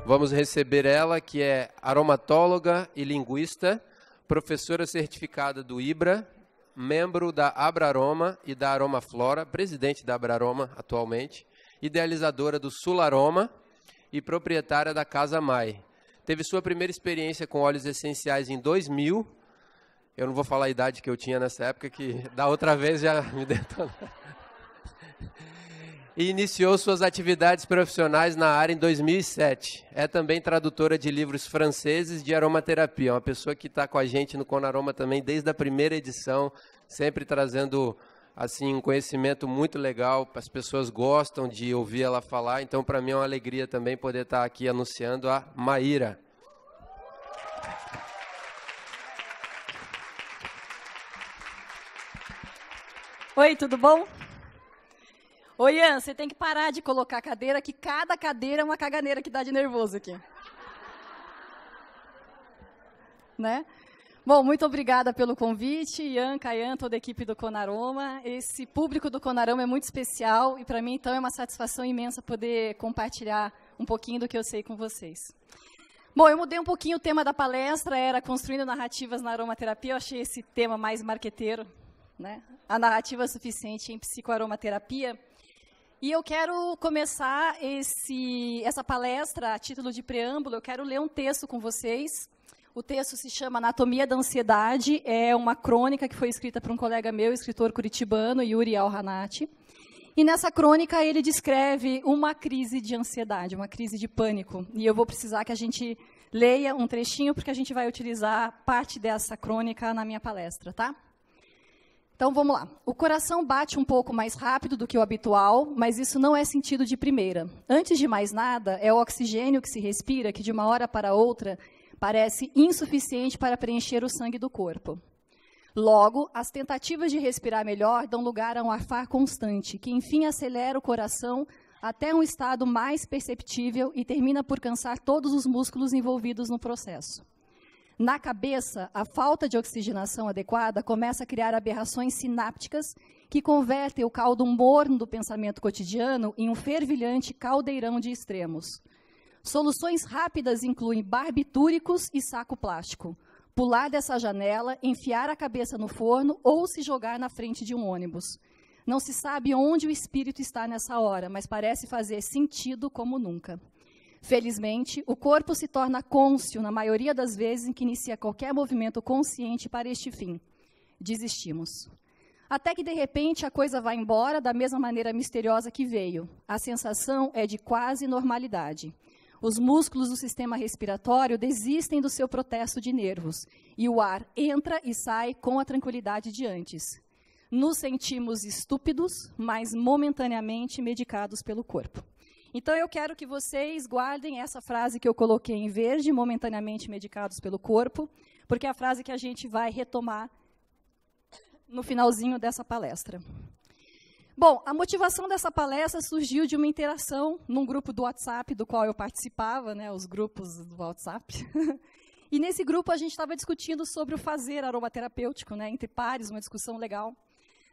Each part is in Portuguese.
Vamos receber ela, que é aromatóloga e linguista, professora certificada do IBRA, membro da Abraroma e da Aromaflora, presidente da Abraroma atualmente, idealizadora do Sularoma e proprietária da Casa Mai. Teve sua primeira experiência com óleos essenciais em 2000. Eu não vou falar a idade que eu tinha nessa época, que da outra vez já me detonou. E iniciou suas atividades profissionais na área em 2007. É também tradutora de livros franceses de aromaterapia. Uma pessoa que está com a gente no Conaroma também desde a primeira edição, sempre trazendo assim, um conhecimento muito legal. As pessoas gostam de ouvir ela falar, então para mim é uma alegria também poder estar aqui anunciando a Maíra. Oi, tudo bom? Ô, Ian, você tem que parar de colocar cadeira, que cada cadeira é uma caganeira que dá de nervoso aqui. Né? Bom, muito obrigada pelo convite, Ian, Caian, toda a equipe do Conaroma. Esse público do Conaroma é muito especial e, para mim, então, é uma satisfação imensa poder compartilhar um pouquinho do que eu sei com vocês. Bom, eu mudei um pouquinho o tema da palestra, era construindo narrativas na aromaterapia, eu achei esse tema mais marqueteiro, né? A narrativa suficiente em psicoaromaterapia. E eu quero começar essa palestra, a título de preâmbulo, eu quero ler um texto com vocês. O texto se chama Anatomia da Ansiedade, é uma crônica que foi escrita por um colega meu, escritor curitibano, Yuri Al-Hanati. E nessa crônica ele descreve uma crise de ansiedade, uma crise de pânico. E eu vou precisar que a gente leia um trechinho, porque a gente vai utilizar parte dessa crônica na minha palestra, tá? Então, vamos lá. O coração bate um pouco mais rápido do que o habitual, mas isso não é sentido de primeira. Antes de mais nada, é o oxigênio que se respira que, de uma hora para outra, parece insuficiente para preencher o sangue do corpo. Logo, as tentativas de respirar melhor dão lugar a um arfar constante, que, enfim, acelera o coração até um estado mais perceptível e termina por cansar todos os músculos envolvidos no processo. Na cabeça, a falta de oxigenação adequada começa a criar aberrações sinápticas que convertem o caldo morno do pensamento cotidiano em um fervilhante caldeirão de extremos. Soluções rápidas incluem barbitúricos e saco plástico, pular dessa janela, enfiar a cabeça no forno ou se jogar na frente de um ônibus. Não se sabe onde o espírito está nessa hora, mas parece fazer sentido como nunca. Felizmente, o corpo se torna cônscio na maioria das vezes em que inicia qualquer movimento consciente para este fim. Desistimos. Até que, de repente, a coisa vai embora da mesma maneira misteriosa que veio. A sensação é de quase normalidade. Os músculos do sistema respiratório desistem do seu protesto de nervos, e o ar entra e sai com a tranquilidade de antes. Nos sentimos estúpidos, mas momentaneamente medicados pelo corpo. Então, eu quero que vocês guardem essa frase que eu coloquei em verde, momentaneamente medicados pelo corpo, porque é a frase que a gente vai retomar no finalzinho dessa palestra. Bom, a motivação dessa palestra surgiu de uma interação num grupo do WhatsApp, do qual eu participava, né, os grupos do WhatsApp. E nesse grupo a gente estava discutindo sobre o fazer aromaterapêutico, né, entre pares, uma discussão legal.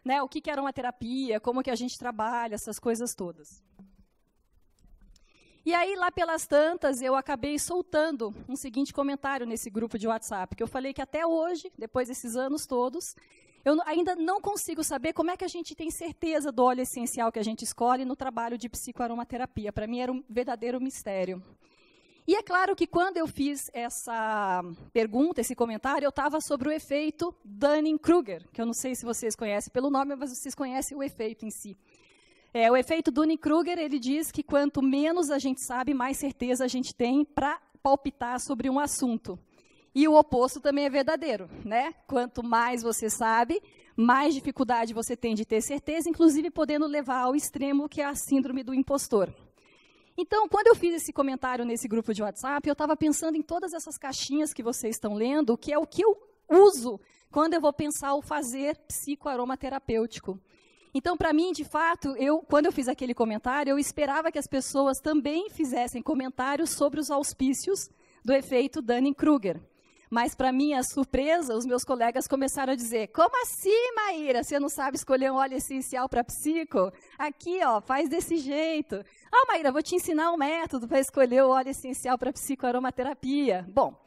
Né, o que é aromaterapia, como que a gente trabalha, essas coisas todas. E aí, lá pelas tantas, eu acabei soltando um seguinte comentário nesse grupo de WhatsApp, que eu falei que até hoje, depois desses anos todos, eu ainda não consigo saber como é que a gente tem certeza do óleo essencial que a gente escolhe no trabalho de psicoaromaterapia. Para mim era um verdadeiro mistério. E é claro que quando eu fiz essa pergunta, esse comentário, eu estava sobre o efeito Dunning-Kruger, que eu não sei se vocês conhecem pelo nome, mas vocês conhecem o efeito em si. O efeito Dunning-Kruger, ele diz que quanto menos a gente sabe, mais certeza a gente tem para palpitar sobre um assunto. E o oposto também é verdadeiro, né? Quanto mais você sabe, mais dificuldade você tem de ter certeza, inclusive podendo levar ao extremo, que é a síndrome do impostor. Então, quando eu fiz esse comentário nesse grupo de WhatsApp, eu estava pensando em todas essas caixinhas que vocês estão lendo, que é o que eu uso quando eu vou pensar o fazer psicoaromaterapêutico. Então, para mim, de fato, quando eu fiz aquele comentário, eu esperava que as pessoas também fizessem comentários sobre os auspícios do efeito Dunning-Kruger. Mas, para minha surpresa, os meus colegas começaram a dizer, como assim, Maíra? Você não sabe escolher um óleo essencial para psico? Aqui, ó, faz desse jeito. Ah, Maíra, vou te ensinar um método para escolher o óleo essencial para psicoaromaterapia. Bom,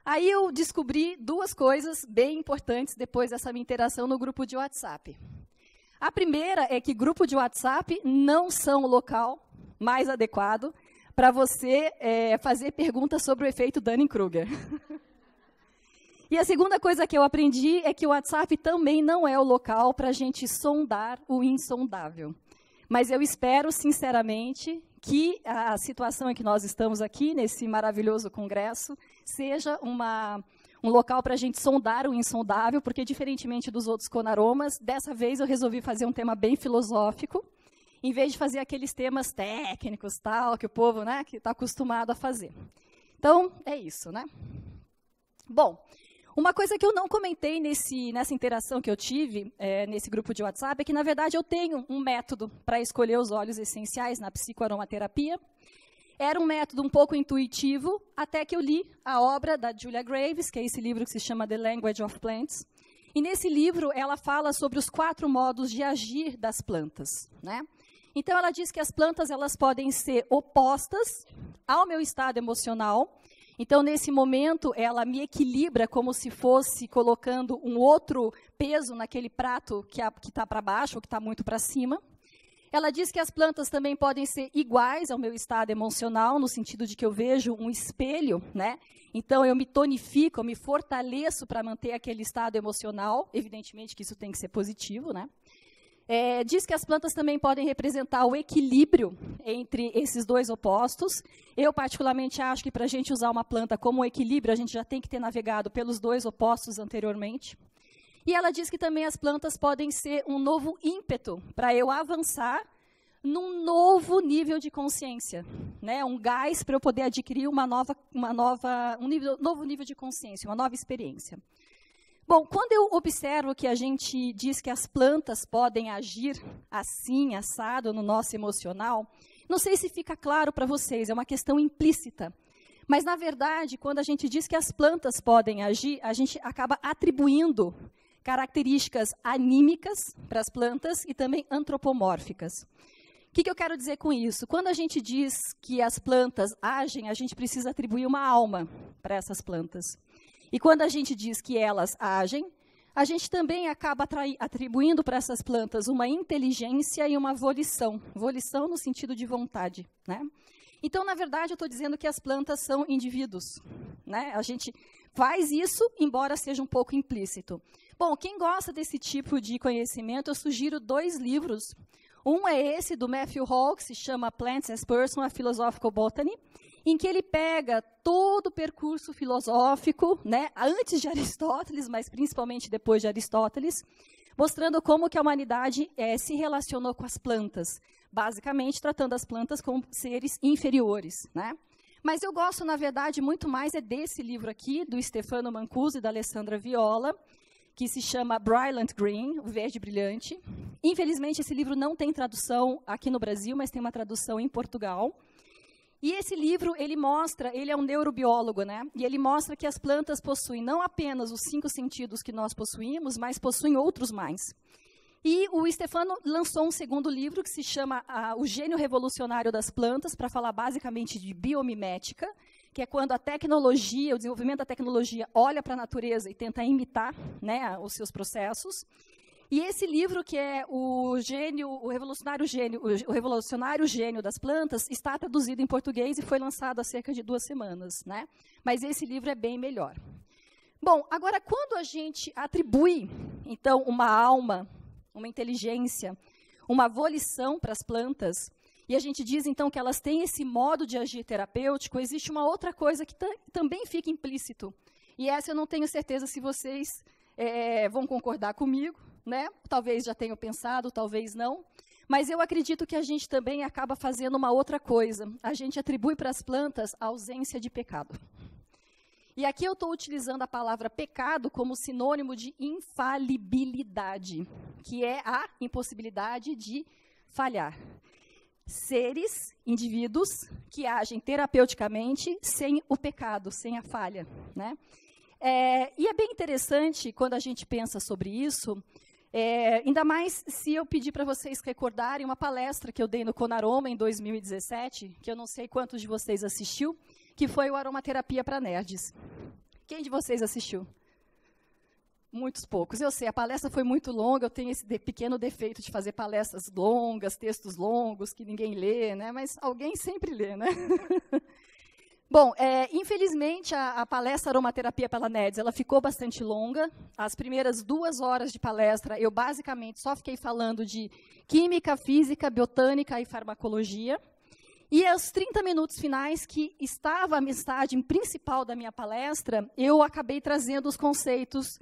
aí eu descobri duas coisas bem importantes depois dessa minha interação no grupo de WhatsApp. A primeira é que grupo de WhatsApp não são o local mais adequado para você fazer perguntas sobre o efeito Dunning-Kruger. E a segunda coisa que eu aprendi é que o WhatsApp também não é o local para a gente sondar o insondável. Mas eu espero, sinceramente, que a situação em que nós estamos aqui, nesse maravilhoso congresso, seja um local para a gente sondar o insondável, porque, diferentemente dos outros Conaromas, dessa vez eu resolvi fazer um tema bem filosófico, em vez de fazer aqueles temas técnicos, tal, que o povo, né, que está acostumado a fazer. Então, é isso, né? Bom, uma coisa que eu não comentei nessa interação que eu tive nesse grupo de WhatsApp é que, na verdade, eu tenho um método para escolher os óleos essenciais na psicoaromaterapia. Era um método um pouco intuitivo, até que eu li a obra da Julia Graves, que é esse livro que se chama The Language of Plants. E nesse livro ela fala sobre os 4 modos de agir das plantas, né? Então ela diz que as plantas elas podem ser opostas ao meu estado emocional. Então, nesse momento, ela me equilibra como se fosse colocando um outro peso naquele prato que está para baixo ou que está muito para cima. Ela diz que as plantas também podem ser iguais ao meu estado emocional, no sentido de que eu vejo um espelho, né? Então, eu me tonifico, eu me fortaleço para manter aquele estado emocional. Evidentemente que isso tem que ser positivo, né? Diz que as plantas também podem representar o equilíbrio entre esses dois opostos. Eu, particularmente, acho que para a gente usar uma planta como um equilíbrio, a gente já tem que ter navegado pelos dois opostos anteriormente. E ela diz que também as plantas podem ser um novo ímpeto para eu avançar num novo nível de consciência, né? Um gás para eu poder adquirir um novo nível de consciência, uma nova experiência. Bom, quando eu observo que a gente diz que as plantas podem agir assim, assado, no nosso emocional, não sei se fica claro para vocês, é uma questão implícita. Mas, na verdade, quando a gente diz que as plantas podem agir, a gente acaba atribuindo características anímicas para as plantas e também antropomórficas. O que eu quero dizer com isso? Quando a gente diz que as plantas agem, a gente precisa atribuir uma alma para essas plantas. E quando a gente diz que elas agem, a gente também acaba atribuindo para essas plantas uma inteligência e uma volição. Volição no sentido de vontade, né? Então, na verdade, eu estou dizendo que as plantas são indivíduos, né? A gente faz isso, embora seja um pouco implícito. Bom, quem gosta desse tipo de conhecimento, eu sugiro 2 livros. Um é esse do Matthew Hall, que se chama Plants as Person, a Philosophical Botany, em que ele pega todo o percurso filosófico, né, antes de Aristóteles, mas principalmente depois de Aristóteles, mostrando como que a humanidade se relacionou com as plantas, basicamente tratando as plantas como seres inferiores, né? Mas eu gosto, na verdade, muito mais desse livro aqui, do Stefano Mancuso e da Alessandra Viola, que se chama Brilliant Green, o verde brilhante. Infelizmente, esse livro não tem tradução aqui no Brasil, mas tem uma tradução em Portugal. E esse livro, ele é um neurobiólogo, né? E ele mostra que as plantas possuem não apenas os 5 sentidos que nós possuímos, mas possuem outros mais. E o Stefano lançou um segundo livro que se chama O Gênio Revolucionário das Plantas, para falar basicamente de biomimética, que é quando a tecnologia, o desenvolvimento da tecnologia olha para a natureza e tenta imitar, né, os seus processos. E esse livro, que é o Revolucionário Gênio das Plantas, está traduzido em português e foi lançado há cerca de 2 semanas, né? Mas esse livro é bem melhor. Bom, agora, quando a gente atribui, então, uma alma, uma inteligência, uma volição para as plantas, e a gente diz, então, que elas têm esse modo de agir terapêutico, existe uma outra coisa que também fica implícito. E essa eu não tenho certeza se vocês vão concordar comigo, né? Talvez já tenham pensado, talvez não. Mas eu acredito que a gente também acaba fazendo uma outra coisa. A gente atribui para as plantas a ausência de pecado. E aqui eu estou utilizando a palavra pecado como sinônimo de infalibilidade, que é a impossibilidade de falhar. Seres, indivíduos, que agem terapeuticamente sem o pecado, sem a falha, né? E é bem interessante quando a gente pensa sobre isso, ainda mais se eu pedir para vocês recordarem uma palestra que eu dei no Conaroma em 2017, que eu não sei quantos de vocês assistiu, que foi o Aromaterapia para Nerds. Quem de vocês assistiu? Muitos poucos. Eu sei, a palestra foi muito longa, eu tenho esse pequeno defeito de fazer palestras longas, textos longos, que ninguém lê, né? Mas alguém sempre lê, né? Bom, infelizmente, a palestra Aromaterapia para Nerds, ela ficou bastante longa. As primeiras 2 horas de palestra, eu basicamente só fiquei falando de química, física, botânica e farmacologia. E aos 30 minutos finais, que estava a mensagem principal da minha palestra, eu acabei trazendo os conceitos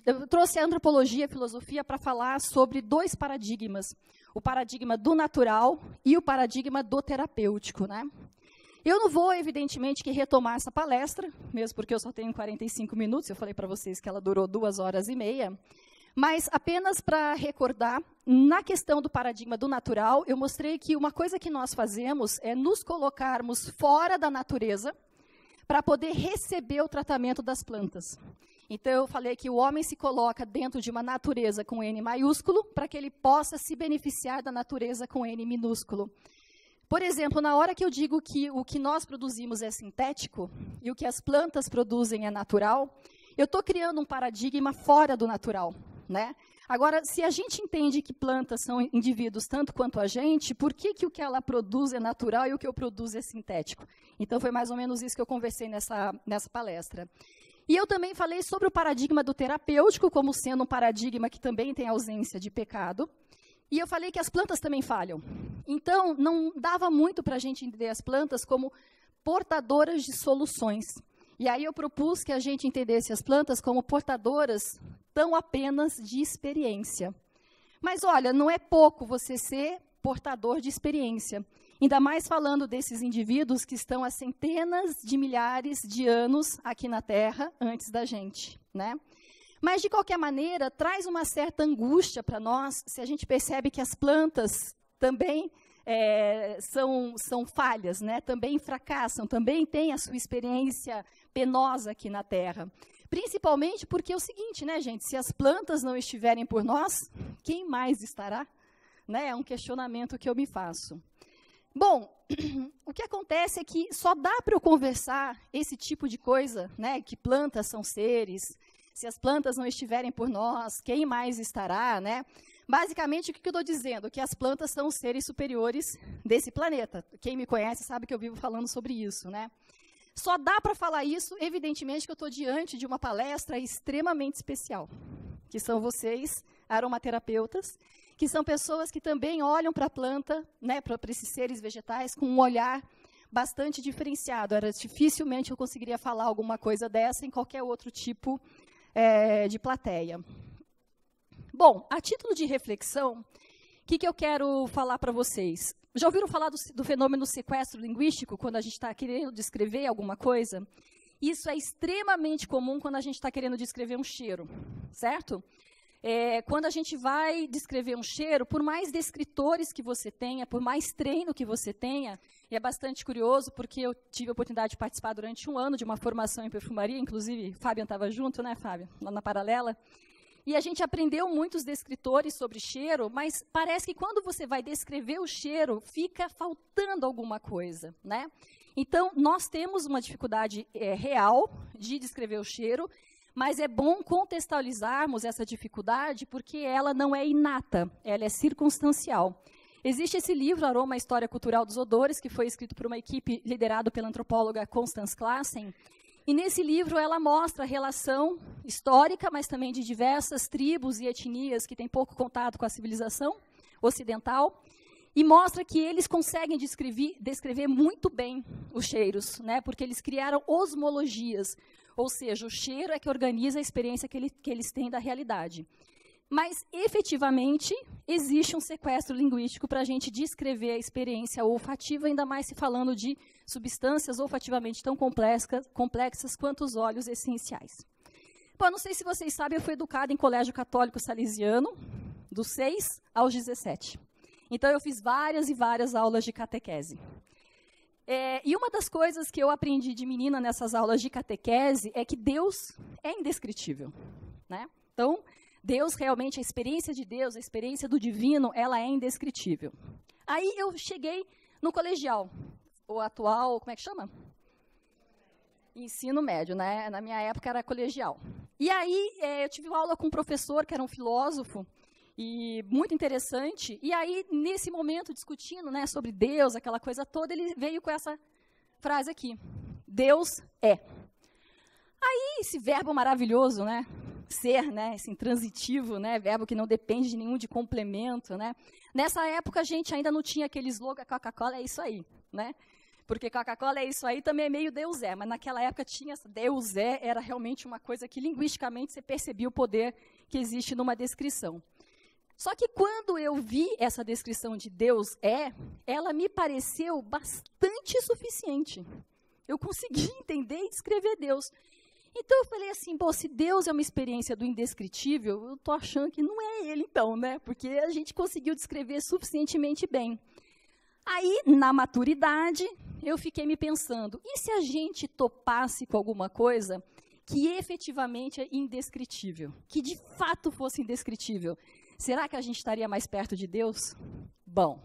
eu trouxe a antropologia e a filosofia para falar sobre 2 paradigmas, o paradigma do natural e o paradigma do terapêutico, né? Eu não vou, evidentemente, que retomar essa palestra, mesmo porque eu só tenho 45 minutos, eu falei para vocês que ela durou 2 horas e meia, mas apenas para recordar, na questão do paradigma do natural, eu mostrei que uma coisa que nós fazemos é nos colocarmos fora da natureza para poder receber o tratamento das plantas. Então, eu falei que o homem se coloca dentro de uma natureza com N maiúsculo para que ele possa se beneficiar da natureza com N minúsculo. Por exemplo, na hora que eu digo que o que nós produzimos é sintético e o que as plantas produzem é natural, eu estou criando um paradigma fora do natural, né? Agora, se a gente entende que plantas são indivíduos tanto quanto a gente, por que o que ela produz é natural e o que eu produzo é sintético? Então, foi mais ou menos isso que eu conversei nessa palestra. E eu também falei sobre o paradigma do terapêutico, como sendo um paradigma que também tem ausência de pecado. E eu falei que as plantas também falham. Então, não dava muito para a gente entender as plantas como portadoras de soluções. E aí eu propus que a gente entendesse as plantas como portadoras tão apenas de experiência. Mas, olha, não é pouco você ser portador de experiência. Ainda mais falando desses indivíduos que estão há centenas de milhares de anos aqui na Terra, antes da gente, né? Mas, de qualquer maneira, traz uma certa angústia para nós, se a gente percebe que as plantas também são falhas, né? Também fracassam, também têm a sua experiência penosa aqui na Terra. Principalmente porque é o seguinte, né, gente? Se as plantas não estiverem por nós, quem mais estará? Né? É um questionamento que eu me faço. Bom, o que acontece é que só dá para eu conversar esse tipo de coisa, né? Que plantas são seres, se as plantas não estiverem por nós, quem mais estará, né? Basicamente, o que eu estou dizendo? Que as plantas são os seres superiores desse planeta. Quem me conhece sabe que eu vivo falando sobre isso, né? Só dá para falar isso, evidentemente, que eu estou diante de uma palestra extremamente especial, que são vocês, aromaterapeutas, que são pessoas que também olham para a planta, né, para esses seres vegetais, com um olhar bastante diferenciado. Dificilmente eu conseguiria falar alguma coisa dessa em qualquer outro tipo de plateia. Bom, a título de reflexão, o que eu quero falar para vocês? Já ouviram falar do fenômeno sequestro linguístico, quando a gente está querendo descrever alguma coisa? Isso é extremamente comum quando a gente está querendo descrever um cheiro, certo? Quando a gente vai descrever um cheiro, por mais descritores que você tenha, por mais treino que você tenha, e é bastante curioso, porque eu tive a oportunidade de participar durante 1 ano de uma formação em perfumaria, inclusive, Fábio estava junto, né, Fábio? Lá na Paralela. E a gente aprendeu muitos descritores sobre cheiro, mas parece que quando você vai descrever o cheiro, fica faltando alguma coisa, né? Então, nós temos uma dificuldade real de descrever o cheiro, mas é bom contextualizarmos essa dificuldade porque ela não é inata, ela é circunstancial. Existe esse livro, Aroma, a História Cultural dos Odores, que foi escrito por uma equipe liderada pela antropóloga Constance Classen, e nesse livro ela mostra a relação histórica, mas também de diversas tribos e etnias que têm pouco contato com a civilização ocidental, e mostra que eles conseguem descrever muito bem os cheiros, né? Porque eles criaram osmologias, ou seja, o cheiro é que organiza a experiência que eles têm da realidade. Mas, efetivamente, existe um sequestro linguístico para a gente descrever a experiência olfativa, ainda mais se falando de substâncias olfativamente tão complexas quanto os óleos essenciais. Bom, não sei se vocês sabem, eu fui educada em colégio católico salesiano, dos 6 aos 17. Então, eu fiz várias e várias aulas de catequese. E uma das coisas que eu aprendi de menina nessas aulas de catequese é que Deus é indescritível, né? Então, Deus realmente, a experiência de Deus, a experiência do divino, ela é indescritível. Aí eu cheguei no colegial, o atual, como é que chama? Ensino médio, né? Na minha época era colegial. E aí eu tive uma aula com um professor que era um filósofo, e muito interessante. E aí, nesse momento, discutindo, né, sobre Deus, aquela coisa toda, ele veio com essa frase aqui: Deus é. Aí, esse verbo maravilhoso, né? Ser, né? Esse intransitivo, né? Verbo que não depende de nenhum de complemento, né? Nessa época, a gente ainda não tinha aquele slogan, Coca-Cola é isso aí, né? Porque Coca-Cola é isso aí também é meio Deus é, mas naquela época tinha essa Deus é, era realmente uma coisa que linguisticamente você percebia o poder que existe numa descrição. Só que quando eu vi essa descrição de Deus é, ela me pareceu bastante suficiente. Eu consegui entender e descrever Deus. Então eu falei assim, bom, se Deus é uma experiência do indescritível, eu estou achando que não é ele então, né? Porque a gente conseguiu descrever suficientemente bem. Aí, na maturidade, eu fiquei me pensando, e se a gente topasse com alguma coisa que efetivamente é indescritível? Que de fato fosse indescritível? Será que a gente estaria mais perto de Deus? Bom,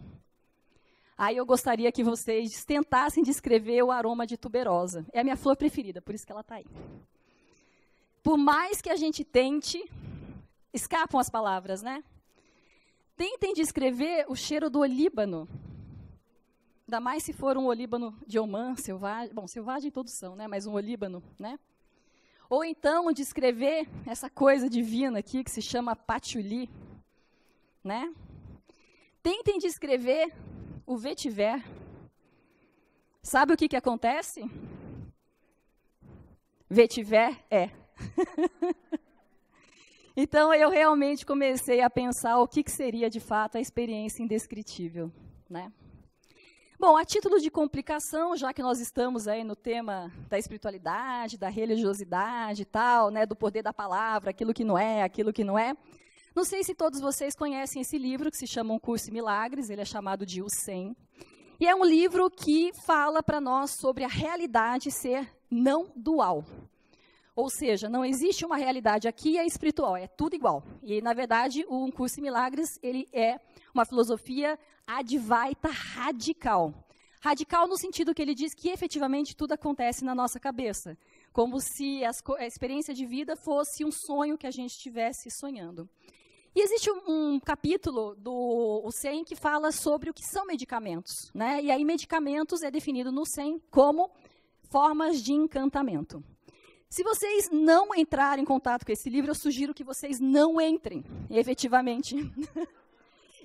aí eu gostaria que vocês tentassem descrever o aroma de tuberosa. É a minha flor preferida, por isso que ela está aí. Por mais que a gente tente, escapam as palavras, né? Tentem descrever o cheiro do olíbano. Ainda mais se for um olíbano de Omã, selvagem. Bom, selvagem todos são, né? Mas um olíbano, né? Ou então descrever essa coisa divina aqui que se chama patchouli, né? Tentem descrever o vetiver. Sabe o que acontece? Vetiver é. Então, eu realmente comecei a pensar o que seria, de fato, a experiência indescritível, né? Bom, a título de complicação, já que nós estamos aí no tema da espiritualidade, da religiosidade e tal, né, do poder da palavra, aquilo que não é, não sei se todos vocês conhecem esse livro, que se chama Um Curso em Milagres, ele é chamado de O 100. E é um livro que fala para nós sobre a realidade ser não dual. Ou seja, não existe uma realidade aqui e é espiritual, é tudo igual. E, na verdade, o Um Curso em Milagres, ele é uma filosofia advaita radical. Radical no sentido que ele diz que, efetivamente, tudo acontece na nossa cabeça. Como se a experiência de vida fosse um sonho que a gente estivesse sonhando. E existe um capítulo do 100 que fala sobre o que são medicamentos, né? E aí, medicamentos é definido no 100 como formas de encantamento. Se vocês não entrarem em contato com esse livro, eu sugiro que vocês não entrem, efetivamente.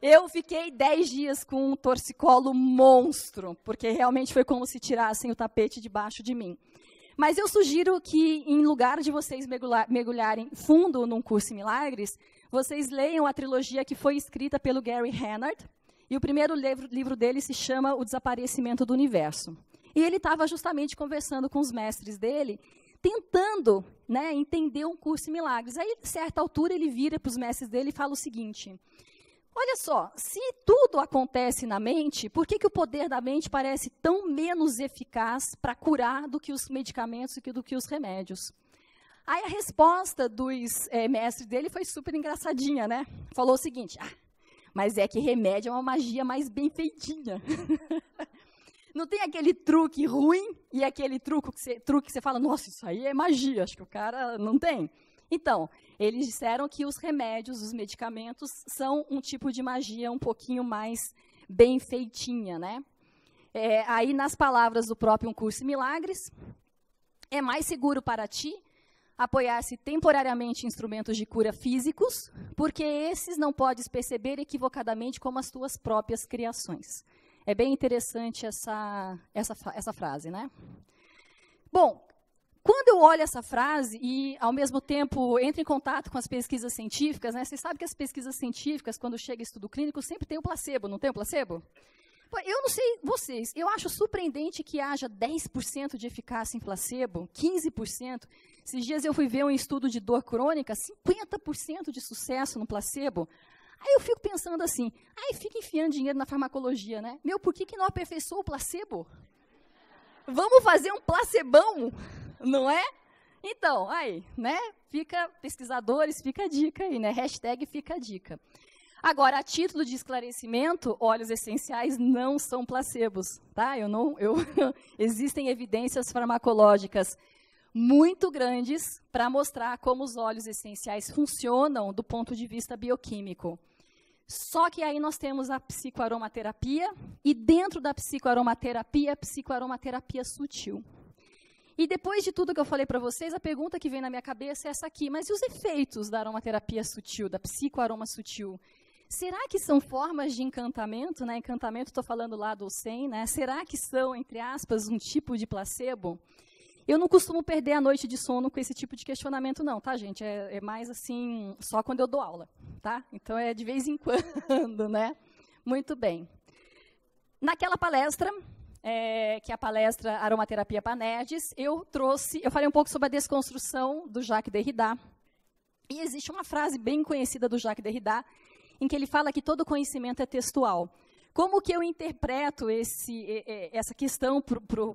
Eu fiquei 10 dias com um torcicolo monstro, porque realmente foi como se tirassem o tapete debaixo de mim. Mas eu sugiro que, em lugar de vocês mergulharem fundo num curso em milagres, vocês leiam a trilogia que foi escrita pelo Gary Hannard, e o primeiro livro dele se chama O Desaparecimento do Universo. E ele estava justamente conversando com os mestres dele, tentando, né, entender um curso em milagres. Aí, a certa altura, ele vira para os mestres dele e fala o seguinte: olha só, se tudo acontece na mente, por que o poder da mente parece tão menos eficaz para curar do que os medicamentos e do que os remédios? Aí a resposta dos mestres dele foi super engraçadinha, né? Falou o seguinte: mas é que remédio é uma magia mais bem feitinha. Não tem aquele truque ruim e aquele truque que você fala, nossa, isso aí é magia, acho que o cara não tem. Então, eles disseram que os remédios, os medicamentos, são um tipo de magia um pouquinho mais bem feitinha, né? Aí, nas palavras do próprio Um Curso em Milagres, é mais seguro para ti apoiar-se temporariamente em instrumentos de cura físicos, porque esses não podes perceber equivocadamente como as tuas próprias criações. É bem interessante essa frase, né? Bom, quando eu olho essa frase e, ao mesmo tempo, entro em contato com as pesquisas científicas, né? Vocês sabem que as pesquisas científicas, quando chega estudo clínico, sempre tem o placebo, não tem o placebo? Eu não sei vocês, eu acho surpreendente que haja 10% de eficácia em placebo, 15%. Esses dias eu fui ver um estudo de dor crônica, 50% de sucesso no placebo. Aí eu fico pensando assim, aí fica enfiando dinheiro na farmacologia, né? Por que não aperfeiçoou o placebo? Vamos fazer um placebão, não é? Então, aí, né? Fica, pesquisadores, fica a dica aí, né? Hashtag fica a dica. Agora, a título de esclarecimento, óleos essenciais não são placebos, tá? Existem evidências farmacológicas muito grandes para mostrar como os óleos essenciais funcionam do ponto de vista bioquímico. Só que aí nós temos a psicoaromaterapia e dentro da psicoaromaterapia, a psicoaromaterapia sutil. E depois de tudo que eu falei para vocês, a pergunta que vem na minha cabeça é essa aqui, mas e os efeitos da aromaterapia sutil, da psicoaroma sutil? Será que são formas de encantamento, né? Encantamento, estou falando lá do Sen, né? Será que são, entre aspas, um tipo de placebo? Eu não costumo perder a noite de sono com esse tipo de questionamento, não, tá, gente? É mais assim, só quando eu dou aula, tá? Então, é de vez em quando, né? Muito bem. Naquela palestra, que é a palestra Aromaterapia para Nerds, eu falei um pouco sobre a desconstrução do Jacques Derrida. E existe uma frase bem conhecida do Jacques Derrida, em que ele fala que todo conhecimento é textual. Como que eu interpreto essa questão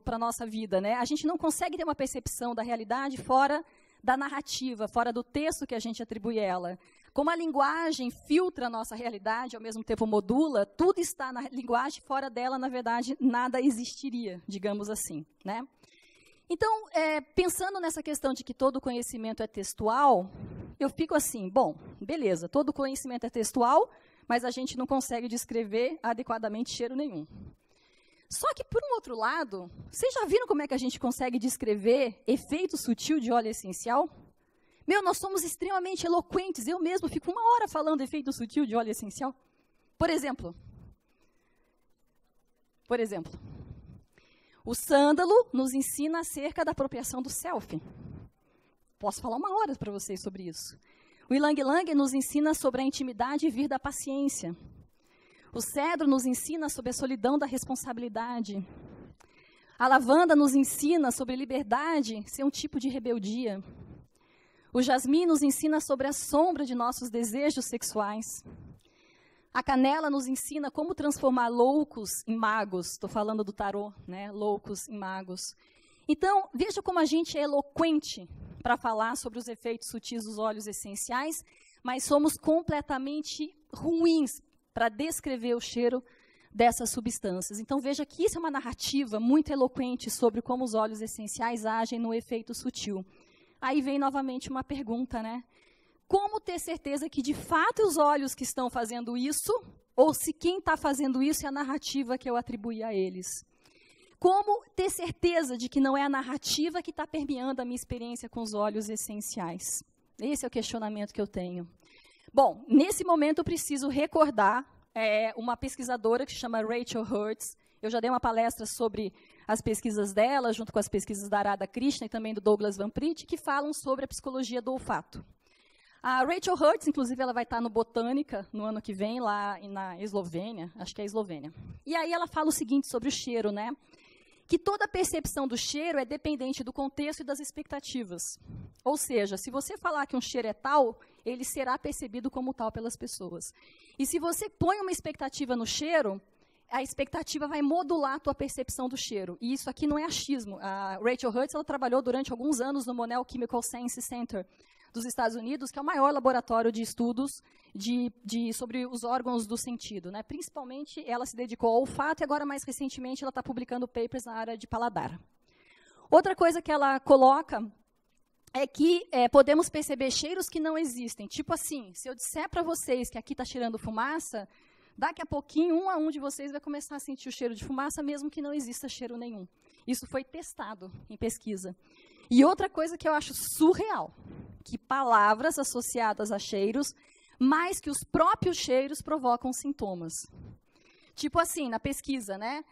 para a nossa vida, né? A gente não consegue ter uma percepção da realidade fora da narrativa, fora do texto que a gente atribui a ela. Como a linguagem filtra a nossa realidade, ao mesmo tempo modula, tudo está na linguagem, fora dela, na verdade, nada existiria, digamos assim, né? Então, pensando nessa questão de que todo conhecimento é textual, eu fico assim, bom, beleza, todo conhecimento é textual, mas a gente não consegue descrever adequadamente cheiro nenhum. Só que, por um outro lado, vocês já viram como é que a gente consegue descrever efeito sutil de óleo essencial? Nós somos extremamente eloquentes, eu mesmo fico 1 hora falando efeito sutil de óleo essencial. Por exemplo, o sândalo nos ensina acerca da apropriação do self. Posso falar 1 hora para vocês sobre isso. O ylang-ylang nos ensina sobre a intimidade e vir da paciência. O cedro nos ensina sobre a solidão da responsabilidade. A lavanda nos ensina sobre liberdade ser um tipo de rebeldia. O jasmim nos ensina sobre a sombra de nossos desejos sexuais. A canela nos ensina como transformar loucos em magos. Estou falando do tarô, né? Loucos em magos. Então, veja como a gente é eloquente para falar sobre os efeitos sutis dos óleos essenciais, mas somos completamente ruins para descrever o cheiro dessas substâncias. Então, veja que isso é uma narrativa muito eloquente sobre como os óleos essenciais agem no efeito sutil. Aí vem novamente uma pergunta, né? Como ter certeza que, de fato, os óleos que estão fazendo isso, ou se quem está fazendo isso é a narrativa que eu atribuí a eles? Como ter certeza de que não é a narrativa que está permeando a minha experiência com os óleos essenciais? Esse é o questionamento que eu tenho. Bom, nesse momento eu preciso recordar uma pesquisadora que se chama Rachel Hertz. Eu já dei uma palestra sobre as pesquisas dela, junto com as pesquisas da Radha Krishna e também do Douglas Van Priet, que falam sobre a psicologia do olfato. A Rachel Hertz, inclusive, ela vai estar no Botânica no ano que vem, lá na Eslovênia, acho que é a Eslovênia. E aí ela fala o seguinte sobre o cheiro, né? Que toda percepção do cheiro é dependente do contexto e das expectativas. Ou seja, se você falar que um cheiro é tal, ele será percebido como tal pelas pessoas. E se você põe uma expectativa no cheiro, a expectativa vai modular a tua percepção do cheiro. E isso aqui não é achismo. A Rachel Hertz ela trabalhou durante alguns anos no Monell Chemical Sciences Center dos Estados Unidos, que é o maior laboratório de estudos sobre os órgãos do sentido, né? Principalmente, ela se dedicou ao olfato e agora, mais recentemente, ela está publicando papers na área de paladar. Outra coisa que ela coloca é que podemos perceber cheiros que não existem. Tipo assim, se eu disser para vocês que aqui está cheirando fumaça, daqui a pouquinho, um a um de vocês vai começar a sentir o cheiro de fumaça, mesmo que não exista cheiro nenhum. Isso foi testado em pesquisa. E outra coisa que eu acho surreal, que palavras associadas a cheiros, mais que os próprios cheiros provocam sintomas. Tipo assim, na pesquisa, né?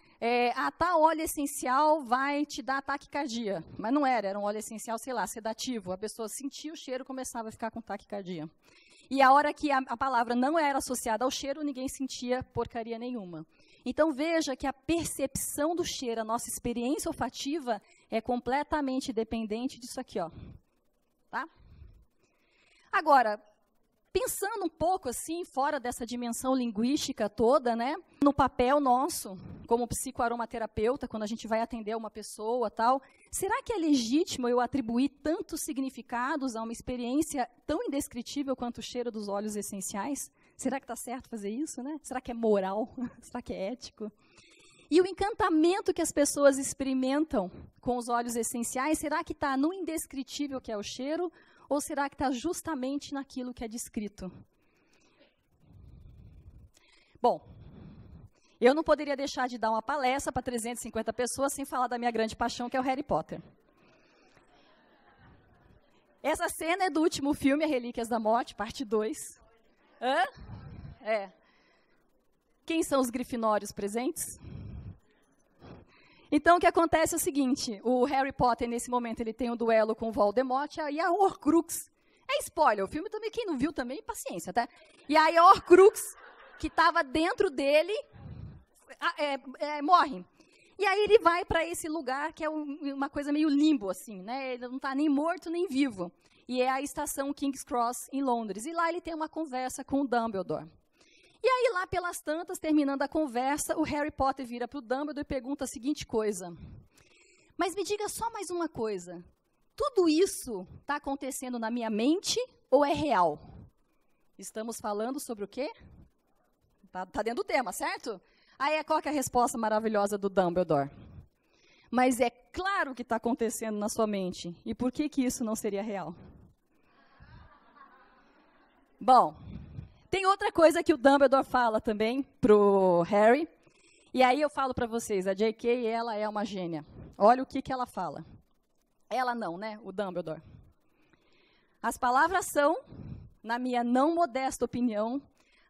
Tal óleo essencial vai te dar taquicardia. Mas não era um óleo essencial, sei lá, sedativo. A pessoa sentia o cheiro e começava a ficar com taquicardia. E a hora que a palavra não era associada ao cheiro, ninguém sentia porcaria nenhuma. Então, veja que a percepção do cheiro, a nossa experiência olfativa, é completamente dependente disso aqui, ó. Tá? Agora, pensando um pouco assim, fora dessa dimensão linguística toda, né? No papel nosso, como psicoaromaterapeuta, quando a gente vai atender uma pessoa, tal, será que é legítimo eu atribuir tantos significados a uma experiência tão indescritível quanto o cheiro dos óleos essenciais? Será que está certo fazer isso, né? Será que é moral? Será que é ético? E o encantamento que as pessoas experimentam com os óleos essenciais, será que está no indescritível que é o cheiro, ou será que está justamente naquilo que é descrito? Bom, eu não poderia deixar de dar uma palestra para 350 pessoas sem falar da minha grande paixão, que é o Harry Potter. Essa cena é do último filme, As Relíquias da Morte, parte 2. Hã? É. Quem são os grifinórios presentes? Então, o que acontece é o seguinte, o Harry Potter, nesse momento, ele tem um duelo com o Voldemort e a Horcrux. É spoiler, o filme também, quem não viu também, paciência, tá? E aí a Horcrux, que estava dentro dele, morre. E aí ele vai para esse lugar que é uma coisa meio limbo, assim, né? Ele não está nem morto nem vivo. E é a estação King's Cross, em Londres. E lá ele tem uma conversa com o Dumbledore. E aí, lá pelas tantas, terminando a conversa, o Harry Potter vira para o Dumbledore e pergunta a seguinte coisa. Mas me diga só mais uma coisa. Tudo isso está acontecendo na minha mente ou é real? Estamos falando sobre o quê? Tá dentro do tema, certo? Aí, qual que é a resposta maravilhosa do Dumbledore? Mas é claro que está acontecendo na sua mente. E por que isso não seria real? Bom, tem outra coisa que o Dumbledore fala também pro Harry. E aí eu falo para vocês, a J.K., ela é uma gênia. Olha o que ela fala. Ela não, né? O Dumbledore. As palavras são, na minha não modesta opinião,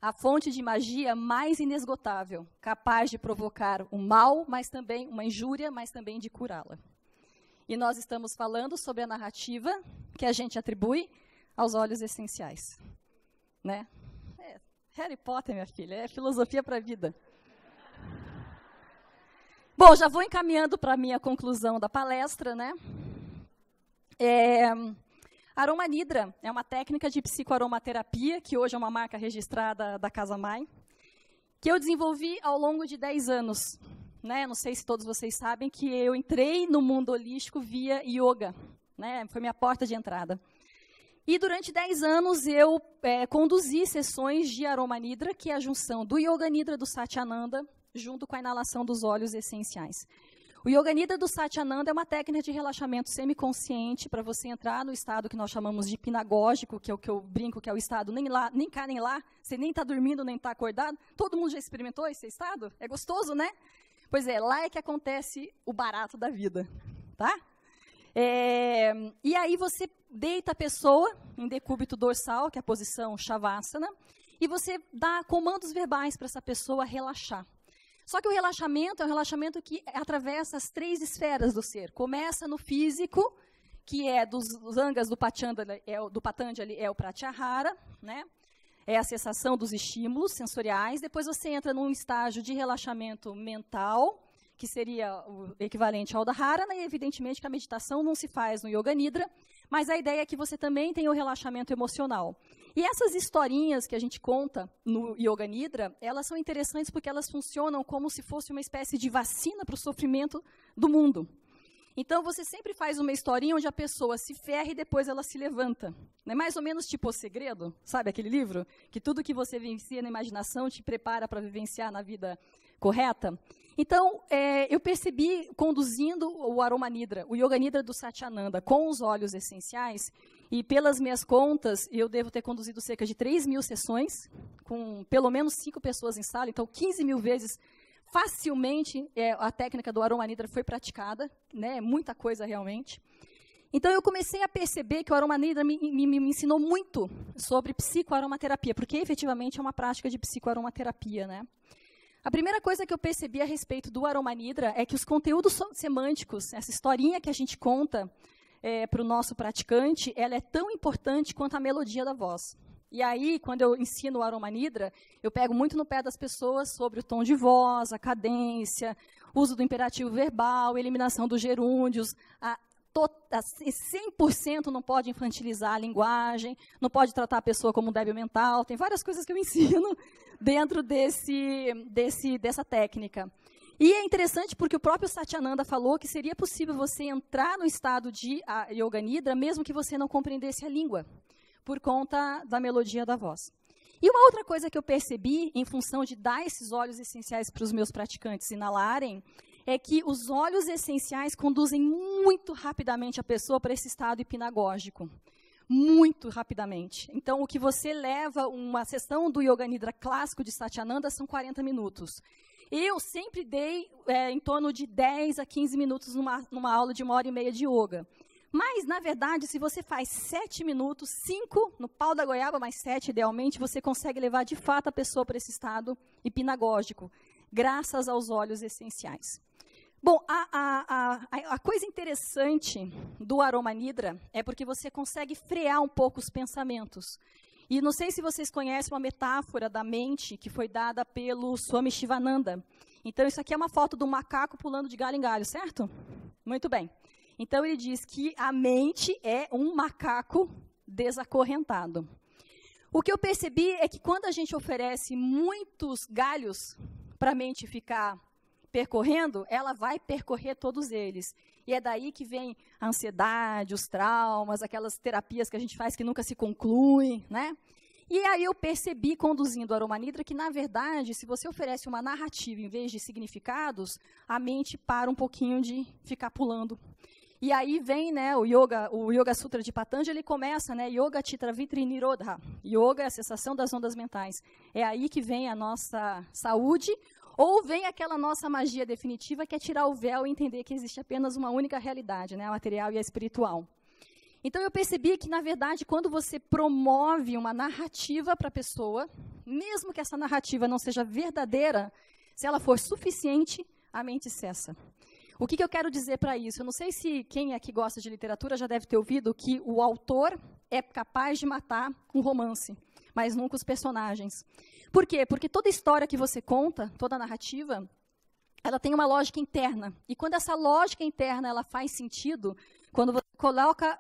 a fonte de magia mais inesgotável, capaz de provocar o mal, mas também uma injúria, mas também de curá-la. E nós estamos falando sobre a narrativa que a gente atribui aos óleos essenciais. Né? Harry Potter, minha filha, é filosofia para a vida. Bom, já vou encaminhando para a minha conclusão da palestra, né? Aroma Nidra é uma técnica de psicoaromaterapia, que hoje é uma marca registrada da Casa Mai, que eu desenvolvi ao longo de 10 anos. Né? Não sei se todos vocês sabem que eu entrei no mundo holístico via yoga. Né? Foi minha porta de entrada. E durante 10 anos eu conduzi sessões de Aroma Nidra, que é a junção do Yoga Nidra do Satyananda, junto com a inalação dos óleos essenciais. O Yoga Nidra do Satyananda é uma técnica de relaxamento semiconsciente para você entrar no estado que nós chamamos de hipnagógico, que é o que eu brinco, que é o estado nem lá, nem cá, nem lá, você nem está dormindo, nem está acordado. Todo mundo já experimentou esse estado? É gostoso, né? Pois é, lá é que acontece o barato da vida, tá? E aí você deita a pessoa em decúbito dorsal, que é a posição Shavasana, e você dá comandos verbais para essa pessoa relaxar. Só que o relaxamento é um relaxamento que atravessa as 3 esferas do ser. Começa no físico, que é dos angas do Patanjali, é o Pratyahara, né? É a cessação dos estímulos sensoriais. Depois você entra num estágio de relaxamento mental, que seria o equivalente ao Dharana, e evidentemente que a meditação não se faz no Yoga Nidra, mas a ideia é que você também tem o relaxamento emocional. E essas historinhas que a gente conta no Yoga Nidra, elas são interessantes porque elas funcionam como se fosse uma espécie de vacina para o sofrimento do mundo. Então, você sempre faz uma historinha onde a pessoa se ferra e depois ela se levanta. É mais ou menos tipo O Segredo, sabe aquele livro? Que tudo que você vivencia na imaginação te prepara para vivenciar na vida correta. Então, eu percebi, conduzindo o Aroma Nidra, o Yoga Nidra do Satyananda, com os óleos essenciais, e pelas minhas contas, eu devo ter conduzido cerca de 3.000 sessões, com pelo menos 5 pessoas em sala, então 15.000 vezes, facilmente, a técnica do Aroma Nidra foi praticada, né, muita coisa realmente. Então, eu comecei a perceber que o Aroma Nidra me ensinou muito sobre psicoaromaterapia, porque efetivamente é uma prática de psicoaromaterapia, né? A primeira coisa que eu percebi a respeito do Aroma Nidra é que os conteúdos semânticos, essa historinha que a gente conta para o nosso praticante, ela é tão importante quanto a melodia da voz. E aí, quando eu ensino o Aroma Nidra, eu pego muito no pé das pessoas sobre o tom de voz, a cadência, uso do imperativo verbal, eliminação dos gerúndios, 100% não pode infantilizar a linguagem, não pode tratar a pessoa como um débil mental, tem várias coisas que eu ensino dentro dessa técnica. E é interessante porque o próprio Satyananda falou que seria possível você entrar no estado de Yoga Nidra, mesmo que você não compreendesse a língua, por conta da melodia da voz. E uma outra coisa que eu percebi, em função de dar esses óleos essenciais para os meus praticantes inalarem, é que os óleos essenciais conduzem muito rapidamente a pessoa para esse estado hipnagógico. Muito rapidamente. Então, o que você leva, uma sessão do Yoga Nidra clássico de Satyananda são 40 minutos. Eu sempre dei em torno de 10 a 15 minutos numa aula de 1h30 de yoga. Mas, na verdade, se você faz 7 minutos, 5 no pau da goiaba, mais 7 idealmente, você consegue levar de fato a pessoa para esse estado hipnagógico, graças aos óleos essenciais. Bom, a coisa interessante do Aroma Nidra é porque você consegue frear um pouco os pensamentos. E não sei se vocês conhecem uma metáfora da mente que foi dada pelo Swami Shivananda. Então, isso aqui é uma foto do macaco pulando de galho em galho, certo? Muito bem. Então, ele diz que a mente é um macaco desacorrentado. O que eu percebi é que quando a gente oferece muitos galhos para a mente ficar percorrendo, ela vai percorrer todos eles. E é daí que vem a ansiedade, os traumas, aquelas terapias que a gente faz que nunca se concluem, né? E aí eu percebi, conduzindo o Aroma Nidra, que, na verdade, se você oferece uma narrativa em vez de significados, a mente para um pouquinho de ficar pulando. E aí vem, né, o Yoga Sutra de Patanjali, ele começa, né, Yoga Chitra Vitri Nirodha. Yoga é a cessação das ondas mentais. É aí que vem a nossa saúde, ou vem aquela nossa magia definitiva, que é tirar o véu e entender que existe apenas uma única realidade, né, a material e a espiritual. Então, eu percebi que, na verdade, quando você promove uma narrativa para a pessoa, mesmo que essa narrativa não seja verdadeira, se ela for suficiente, a mente cessa. O que eu quero dizer para isso? Eu não sei se quem aqui gosta de literatura já deve ter ouvido que o autor é capaz de matar um romance, mas nunca os personagens. Por quê? Porque toda história que você conta, toda narrativa, ela tem uma lógica interna. E quando essa lógica interna ela faz sentido, quando você coloca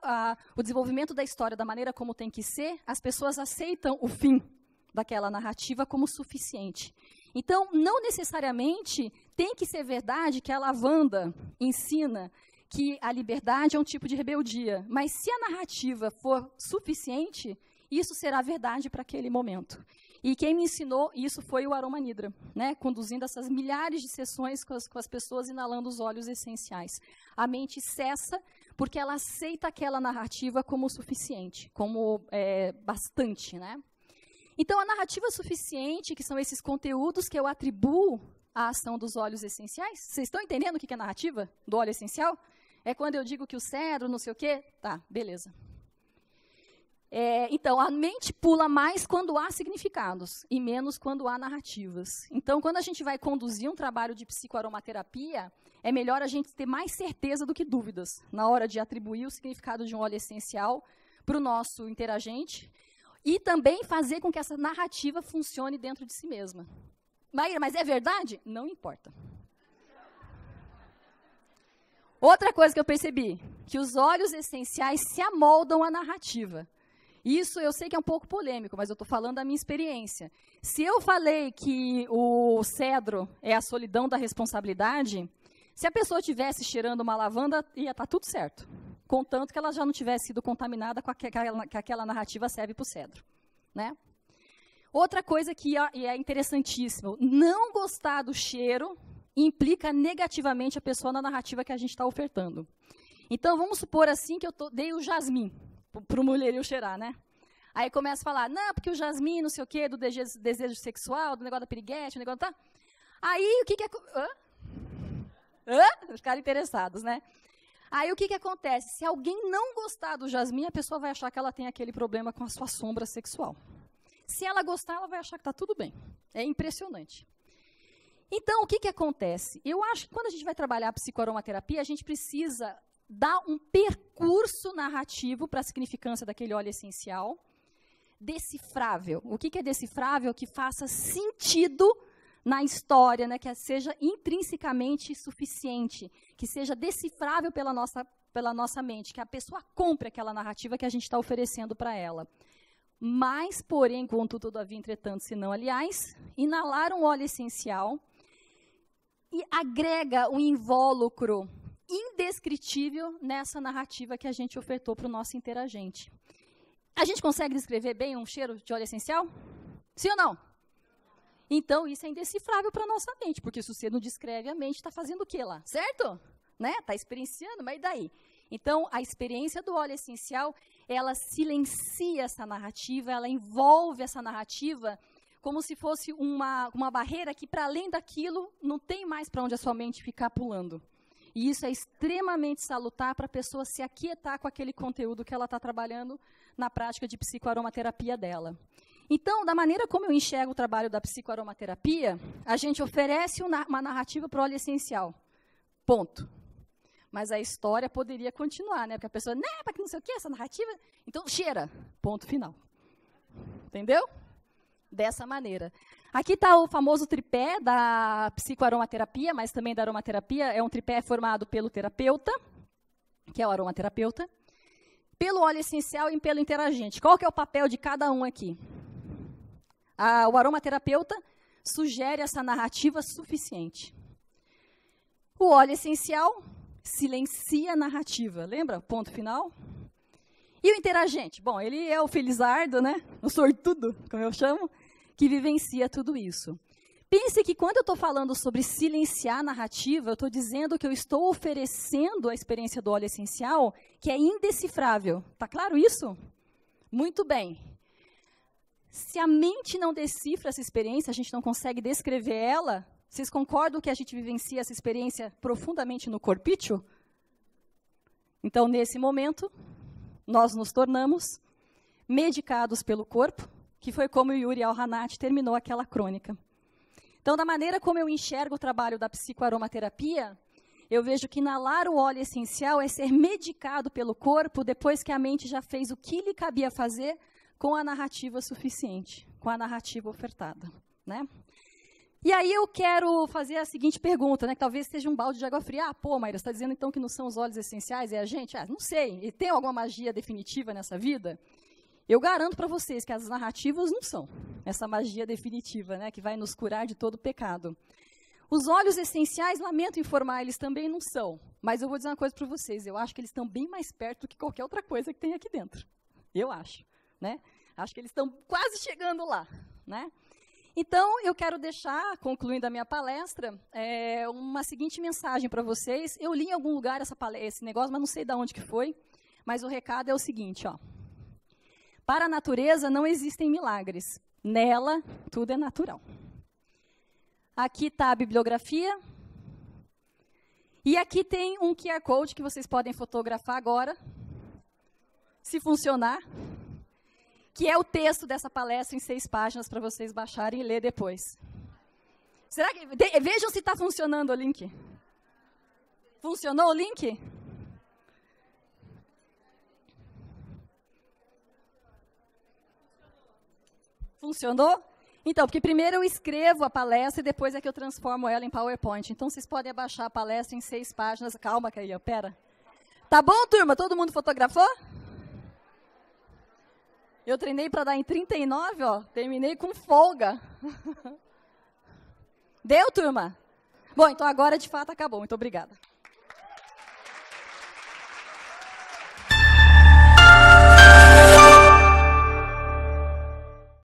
o desenvolvimento da história da maneira como tem que ser, as pessoas aceitam o fim daquela narrativa como suficiente. Então, não necessariamente tem que ser verdade que a lavanda ensina que a liberdade é um tipo de rebeldia. Mas se a narrativa for suficiente, isso será verdade para aquele momento. E quem me ensinou isso foi o Aroma Nidra, né? Conduzindo essas milhares de sessões com as pessoas inalando os óleos essenciais. A mente cessa porque ela aceita aquela narrativa como suficiente, como bastante, né? Então, a narrativa suficiente, que são esses conteúdos que eu atribuo à ação dos óleos essenciais, vocês estão entendendo o que é narrativa do óleo essencial? É quando eu digo que o cedro, não sei o quê? Tá, beleza. Então, a mente pula mais quando há significados e menos quando há narrativas. Então, quando a gente vai conduzir um trabalho de psicoaromaterapia, é melhor a gente ter mais certeza do que dúvidas na hora de atribuir o significado de um óleo essencial para o nosso interagente e também fazer com que essa narrativa funcione dentro de si mesma. Maíra, mas é verdade? Não importa. Outra coisa que eu percebi, que os óleos essenciais se amoldam à narrativa. Isso eu sei que é um pouco polêmico, mas eu estou falando da minha experiência. Se eu falei que o cedro é a solidão da responsabilidade, se a pessoa estivesse cheirando uma lavanda, ia estar tudo certo. Contanto que ela já não tivesse sido contaminada com que aquela narrativa serve para o cedro, né? Outra coisa que é interessantíssima, não gostar do cheiro implica negativamente a pessoa na narrativa que a gente está ofertando. Então, vamos supor assim que eu dei o jasmim para o mulherio cheirar, né? Aí começa a falar, não, porque o jasmim, não sei o quê, do desejo sexual, do negócio da piriguete, do negócio tá. Aí, o que Ficaram interessados, né? Aí, o que acontece? Se alguém não gostar do jasmim, a pessoa vai achar que ela tem aquele problema com a sua sombra sexual. Se ela gostar, ela vai achar que está tudo bem. É impressionante. Então, o que acontece? Eu acho que quando a gente vai trabalhar a psicoaromaterapia, a gente precisa dar um percurso narrativo para a significância daquele óleo essencial, decifrável. O que é decifrável? Que faça sentido na história, né? Que seja intrinsecamente suficiente, que seja decifrável pela nossa mente, que a pessoa compre aquela narrativa que a gente está oferecendo para ela. Mas, porém, contudo, todavia, entretanto, se não, aliás, inalar um óleo essencial e agrega um invólucro indescritível nessa narrativa que a gente ofertou para o nosso interagente. A gente consegue descrever bem um cheiro de óleo essencial? Sim ou não? Então, isso é indecifrável para a nossa mente, porque se você não descreve a mente, está fazendo o quê lá? Certo? Né? Está experienciando, mas e daí? Então, a experiência do óleo essencial, ela silencia essa narrativa, ela envolve essa narrativa como se fosse uma barreira que, para além daquilo, não tem mais para onde a sua mente ficar pulando. E isso é extremamente salutar para a pessoa se aquietar com aquele conteúdo que ela está trabalhando na prática de psicoaromaterapia dela. Então, da maneira como eu enxergo o trabalho da psicoaromaterapia, a gente oferece uma narrativa para o óleo essencial. Ponto. Mas a história poderia continuar, né? Porque a pessoa, para que não sei o quê, essa narrativa, então cheira. Ponto final. Entendeu? Dessa maneira. Aqui está o famoso tripé da psicoaromaterapia, mas também da aromaterapia. É um tripé formado pelo terapeuta, que é o aromaterapeuta, pelo óleo essencial e pelo interagente. Qual que é o papel de cada um aqui? O aromaterapeuta sugere essa narrativa suficiente. O óleo essencial silencia a narrativa. Lembra? Ponto final. E o interagente? Bom, ele é o felizardo, né? O sortudo, como eu chamo, que vivencia tudo isso. Pense que quando eu estou falando sobre silenciar a narrativa, eu estou dizendo que eu estou oferecendo a experiência do óleo essencial, que é indecifrável. Está claro isso? Muito bem. Se a mente não decifra essa experiência, a gente não consegue descrever ela, vocês concordam que a gente vivencia essa experiência profundamente no corpício? Então, nesse momento, nós nos tornamos medicados pelo corpo, que foi como o Yuri Al-Hanat terminou aquela crônica. Então, da maneira como eu enxergo o trabalho da psicoaromaterapia, eu vejo que inalar o óleo essencial é ser medicado pelo corpo depois que a mente já fez o que lhe cabia fazer com a narrativa suficiente, com a narrativa ofertada, né? E aí eu quero fazer a seguinte pergunta, né, que talvez seja um balde de água fria. Maíra, você está dizendo então que não são os óleos essenciais, é a gente? Não sei, e tem alguma magia definitiva nessa vida? Eu garanto para vocês que as narrativas não são essa magia definitiva, né, que vai nos curar de todo pecado. Os óleos essenciais, lamento informar, eles também não são. Mas eu vou dizer uma coisa para vocês, eu acho que eles estão bem mais perto do que qualquer outra coisa que tem aqui dentro. Eu acho, né? Acho que eles estão quase chegando lá, né? Então, eu quero deixar, concluindo a minha palestra, uma seguinte mensagem para vocês. Eu li em algum lugar esse negócio, mas não sei de onde que foi. Mas o recado é o seguinte, ó. Para a natureza não existem milagres. Nela, tudo é natural. Aqui está a bibliografia. E aqui tem um QR Code que vocês podem fotografar agora, se funcionar, que é o texto dessa palestra em 6 páginas para vocês baixarem e ler depois. Será que vejam se está funcionando o link. Funcionou o link? Funcionou? Então, porque primeiro eu escrevo a palestra e depois é que eu transformo ela em PowerPoint. Então, vocês podem abaixar a palestra em 6 páginas. Calma, Caia, pera. Tá bom, turma? Todo mundo fotografou? Eu treinei para dar em 39, ó. Terminei com folga. Deu, turma? Bom, então agora de fato acabou. Muito obrigada.